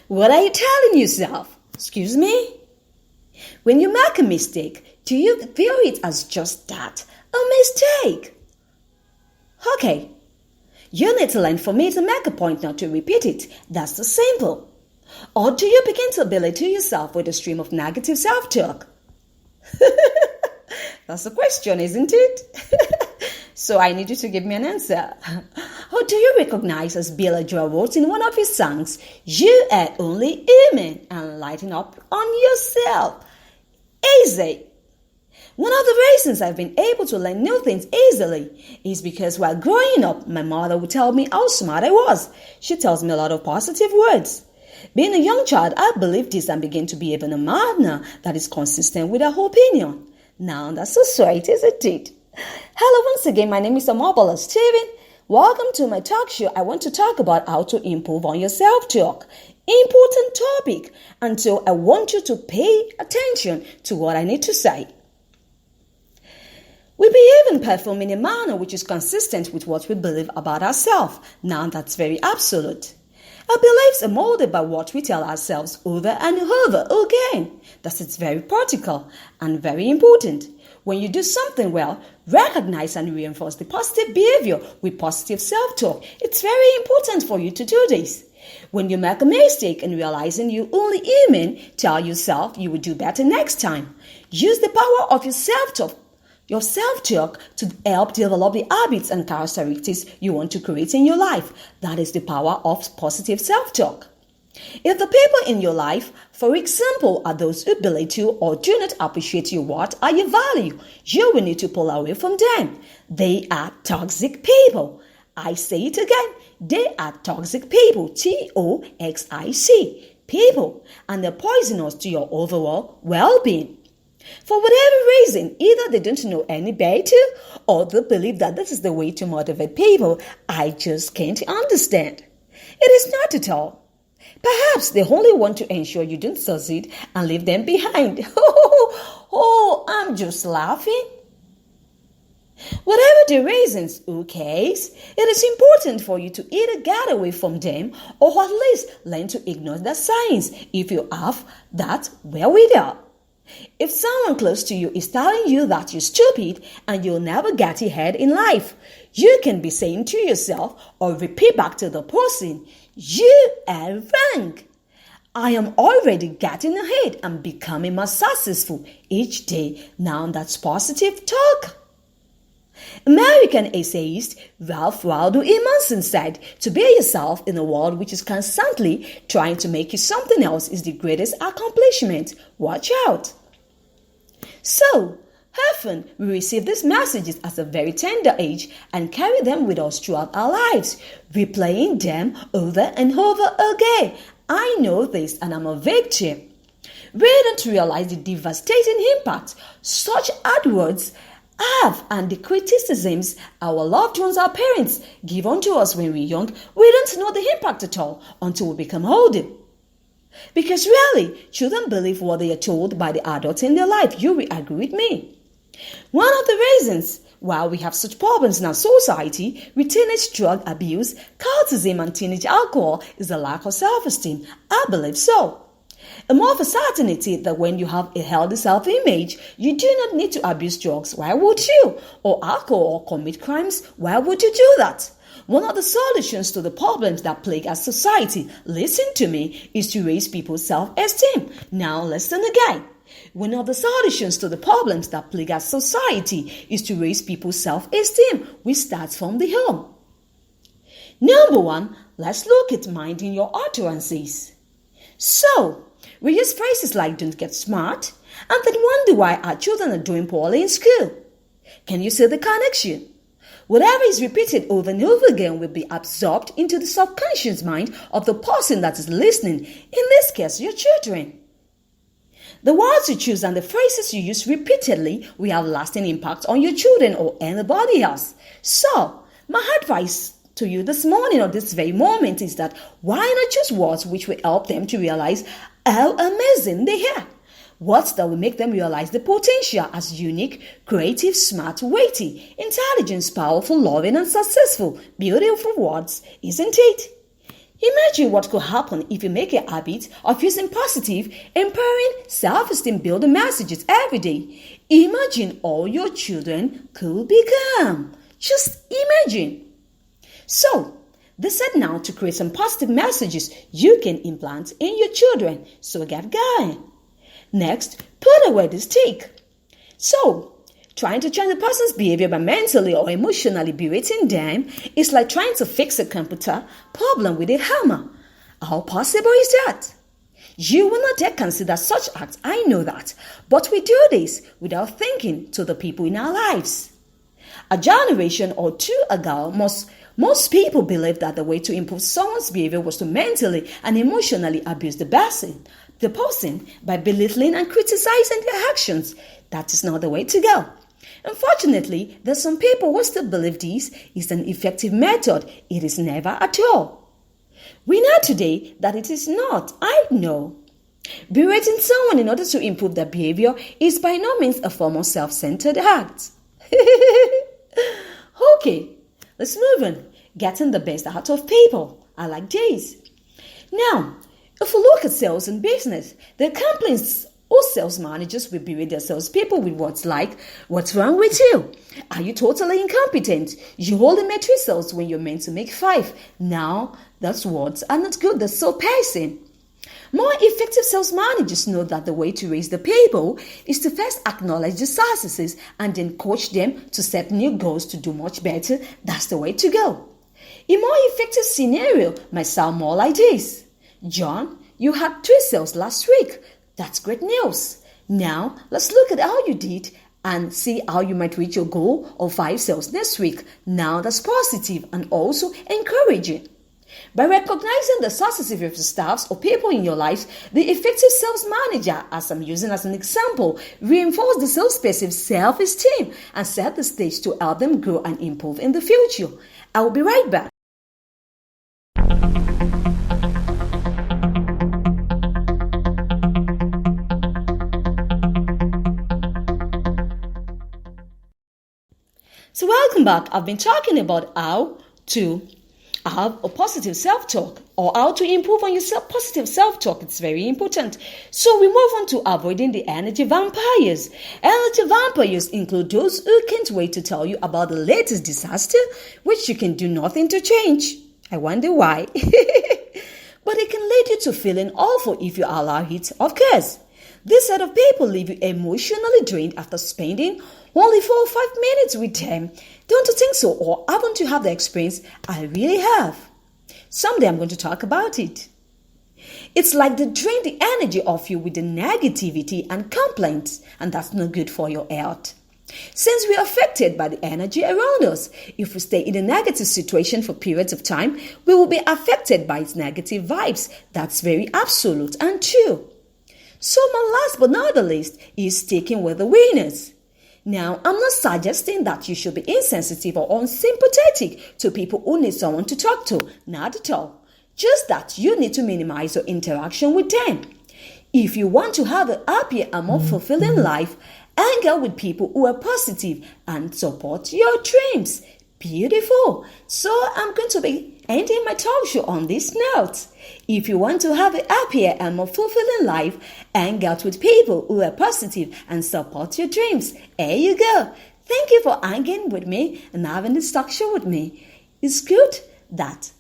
What are you telling yourself? Excuse me? When you make a mistake, do you view it as just that? A mistake? Okay. You need to learn for me to make a point not to repeat it. That's the simple. Or do you begin to belittle yourself with a stream of negative self-talk? That's the question, isn't it? So I need you to give me an answer. Or do you recognize, as Billy Joel wrote in one of his songs, you are only human and lighten up on yourself? Easy. One of the reasons I've been able to learn new things easily is because while growing up, my mother would tell me how smart I was. She tells me a lot of positive words. Being a young child, I believed this and began to behave in a manner that is consistent with her opinion. Now that's so sweet, isn't it? Hello once again, my name is Omobola Steven. Welcome to my talk show. I want to talk about how to improve on your self-talk. Important topic, and so I want you to pay attention to what I need to say. We behave and perform in a manner which is consistent with what we believe about ourselves. Now that's very absolute. Our beliefs are molded by what we tell ourselves over and over again. Thus it's very practical and very important. When you do something well, recognize and reinforce the positive behavior with positive self-talk. It's very important for you to do this. When you make a mistake and realizing you're only human, tell yourself you will do better next time. Use the power of your self-talk to help develop the habits and characteristics you want to create in your life. That is the power of positive self-talk. If the people in your life, for example, are those who belittle or do not appreciate your worth or your value, you will need to pull away from them. They are toxic people. I say it again. They are toxic people. Toxic people. And they're poisonous to your overall well-being. For whatever reason, either they don't know any better or they believe that this is the way to motivate people. I just can't understand. It is not at all. Perhaps they only want to ensure you don't succeed and leave them behind. I'm just laughing. Whatever the reasons, who cares? It is important for you to either get away from them or at least learn to ignore the signs if you have that wherewithal. If someone close to you is telling you that you're stupid and you'll never get ahead in life, you can be saying to yourself or repeat back to the person, you are wrong. I am already getting ahead and becoming more successful each day. Now that's positive talk. American essayist Ralph Waldo Emerson said, to be yourself in a world which is constantly trying to make you something else is the greatest accomplishment. Watch out. So, often we receive these messages at a very tender age and carry them with us throughout our lives, replaying them over and over again. I know this and I'm a victim. We don't realize the devastating impact such hard words have and the criticisms our loved ones, our parents, give unto us when we're young. We don't know the impact at all until we become older. Because really, children believe what they are told by the adults in their life. You will agree with me. One of the reasons why we have such problems in our society with teenage drug abuse, cultism, and teenage alcohol is the lack of self-esteem. I believe so. A more of a certainty that when you have a healthy self-image, you do not need to abuse drugs. Why would you? Or alcohol or commit crimes? Why would you do that? One of the solutions to the problems that plague our society, listen to me, is to raise people's self-esteem. Now listen again. One of the solutions to the problems that plague our society is to raise people's self-esteem, which starts from the home. Number one, let's look at minding your utterances. So, we use phrases like don't get smart and then wonder why our children are doing poorly in school. Can you see the connection? Whatever is repeated over and over again will be absorbed into the subconscious mind of the person that is listening, in this case, your children. The words you choose and the phrases you use repeatedly will have lasting impact on your children or anybody else. So, my advice to you this morning or this very moment is that why not choose words which will help them to realize how amazing they are? Words that will make them realize the potential as unique, creative, smart, weighty, intelligent, powerful, loving, and successful. Beautiful words, isn't it? Imagine what could happen if you make a habit of using positive, empowering, self-esteem building messages every day. Imagine all your children could become. Just imagine. So, decide now to create some positive messages you can implant in your children. So get going. Next, put away the stick. So, trying to change a person's behavior by mentally or emotionally berating them is like trying to fix a computer problem with a hammer. How possible is that? You will not yet consider such acts, I know that, but we do this without thinking to the people in our lives. A generation or two ago, most people believed that the way to improve someone's behavior was to mentally and emotionally abuse the person by belittling and criticizing their actions. That is not the way to go. Unfortunately, there are some people who still believe this is an effective method. It is never at all. We know today that it is not. I know. Berating someone in order to improve their behavior is by no means a form of self-centered act. Okay, let's move on. Getting the best out of people. I like this. Now, if we look at sales and business, the companies or sales managers will berate their salespeople with words like, "What's wrong with you? Are you totally incompetent? You only made 3 sales when you're meant to make 5. Now, those words are not good. They're so piercing." More effective sales managers know that the way to raise the people is to first acknowledge the successes and then coach them to set new goals to do much better. That's the way to go. A more effective scenario might sound more like this. "John, you had 3 sales last week. That's great news. Now, let's look at how you did and see how you might reach your goal of 5 sales next week." Now, that's positive and also encouraging. By recognizing the successes of your staffs or people in your life, the effective sales manager, as I'm using as an example, reinforce the salesperson's self-esteem and set the stage to help them grow and improve in the future. I will be right back. So welcome back. I've been talking about how to have a positive self-talk or how to improve on your positive self-talk. It's very important. So we move on to avoiding the energy vampires. Energy vampires include those who can't wait to tell you about the latest disaster, which you can do nothing to change. I wonder why. But it can lead you to feeling awful if you allow it, of course. This set of people leave you emotionally drained after spending only 4 or 5 minutes with them. Don't you think so? Or haven't you had the experience? I really have. Someday I'm going to talk about it. It's like they drain the energy off you with the negativity and complaints, and that's not good for your health. Since we are affected by the energy around us, if we stay in a negative situation for periods of time, we will be affected by its negative vibes. That's very absolute and true. So my last but not the least is sticking with the winners. Now, I'm not suggesting that you should be insensitive or unsympathetic to people who need someone to talk to. Not at all. Just that you need to minimize your interaction with them. If you want to have a happier and more fulfilling life, hang out with people who are positive and support your dreams. Beautiful. So I'm going to be ending my talk show on this note. If you want to have a happier and more fulfilling life, hang out with people who are positive and support your dreams. There you go. Thank you for hanging with me and having this talk show with me. It's good that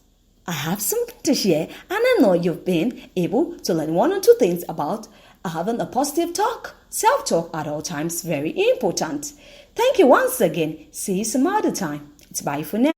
I have something to share, and I know you've been able to learn 1 or 2 things about having a positive talk. Self-talk at all times, very important. Thank you once again. See you some other time. It's bye for now.